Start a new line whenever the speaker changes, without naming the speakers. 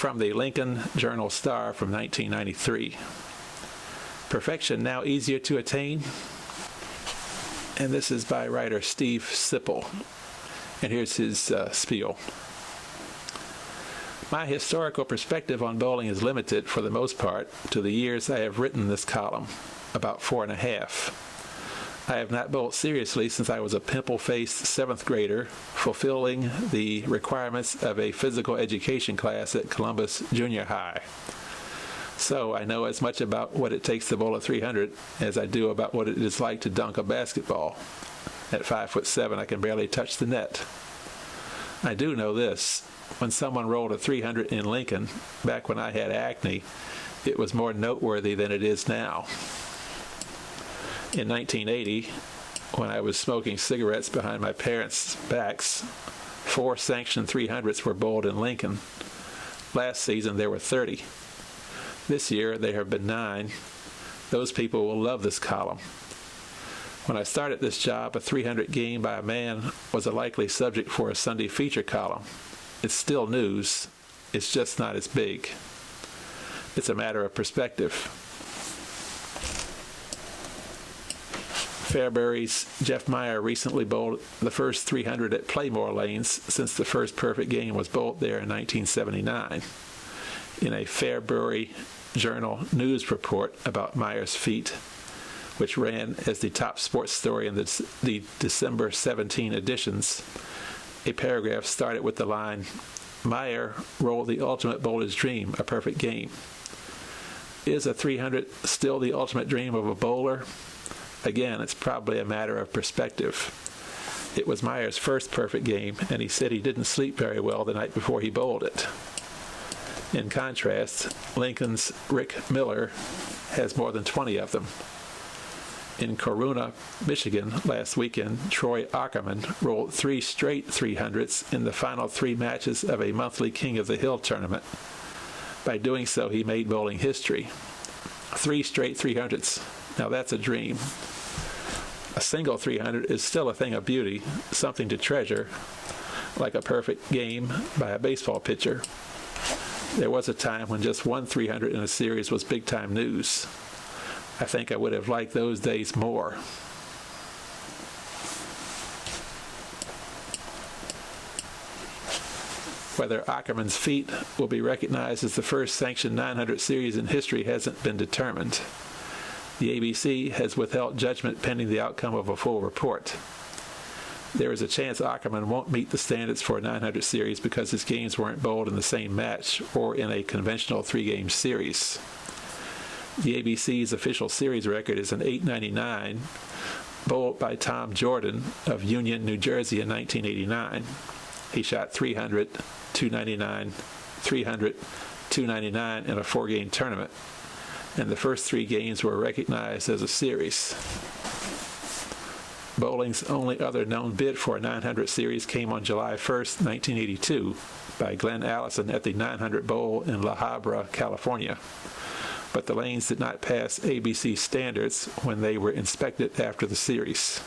from the Lincoln Journal-Star from 1993. Perfection now easier to attain? And this is by writer Steve Sipple. And here's his spiel. My historical perspective on bowling is limited, for the most part, to the years I have written this column, about 4.5. I have not bowled seriously since I was a pimple-faced 7th grader, fulfilling the requirements of a physical education class at Columbus Junior High. So I know as much about what it takes to bowl a 300 as I do about what it is like to dunk a basketball. At 5'7", I can barely touch the net. I do know this. When someone rolled a 300 in Lincoln, back when I had acne, it was more noteworthy than it is now. In 1980, when I was smoking cigarettes behind my parents' backs, 4 sanctioned 300s were bowled in Lincoln. Last season, there were 30. This year, there have been 9. Those people will love this column. When I started this job, a 300 game by a man was a likely subject for a Sunday feature column. It's still news. It's just not as big. It's a matter of perspective. Fairbury's Jeff Meyer recently bowled the first 300 at Playmore Lanes since the first perfect game was bowled there in 1979. In a Fairbury Journal news report about Meyer's feat, which ran as the top sports story in the December 17 editions, a paragraph started with the line, "Meyer rolled the ultimate bowler's dream, a perfect game." Is a 300 still the ultimate dream of a bowler? Again, it's probably a matter of perspective. It was Meyer's first perfect game, and he said he didn't sleep very well the night before he bowled it. In contrast, Lincoln's Rick Miller has more than 20 of them. In Corunna, Michigan, last weekend, Troy Ackerman rolled 3 straight 300s in the final 3 matches of a monthly King of the Hill tournament. By doing so, he made bowling history. 3 straight 300s. Now that's a dream. A single 300 is still a thing of beauty, something to treasure, like a perfect game by a baseball pitcher. There was a time when just 1 300 in a series was big-time news. I think I would have liked those days more. Whether Ackerman's feat will be recognized as the first sanctioned 900 series in history hasn't been determined. The ABC has withheld judgment pending the outcome of a full report. There is a chance Ackerman won't meet the standards for a 900 series because his games weren't bowled in the same match or in a conventional 3-game series. The ABC's official series record is an 899, bowled by Tom Jordan of Union, New Jersey in 1989. He shot 300, 299, 300, 299 in a 4-game tournament, and the first 3 games were recognized as a series. Bowling's only other known bid for a 900 series came on July 1st, 1982, by Glenn Allison at the 900 Bowl in La Habra, California. But the lanes did not pass ABC standards when they were inspected after the series.